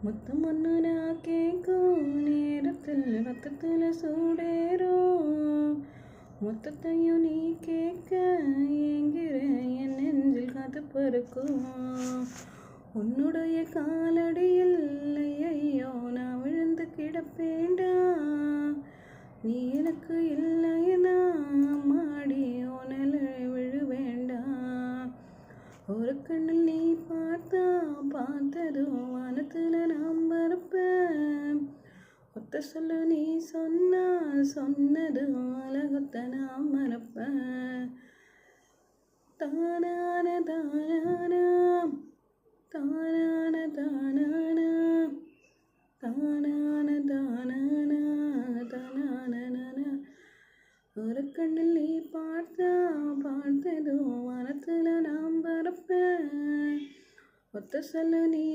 முத்தம் ஒன்று நான் கேட்கும் நேரத்தில் ரத்தத்தில் சூடேறும். மொத்தத்தையும் நீ கேட்க என்கிற என் நெஞ்சில் காத்து பறக்கும். உன்னுடைய காலடியில் ஐயோ நான் விழுந்து கிடப்பேண்டா. நீ எனக்கு இல்லைனா மாடி உனல விழுவேண்டாம். ஒரு கண்ணில் நீ பார்த்ததும் வானத்தில் நான் பறப்பேன். ஒத்த சொல்லு நீ சொன்னது உலகத்தை நான் மறப்பேன். தானான தானான தானான தானான தானான தானான தானான. ஒரு கண்ணில் நீ பார்த்ததும் வானத்தில் நான் பறப்பேன். ஒத்த சொல்லு நீ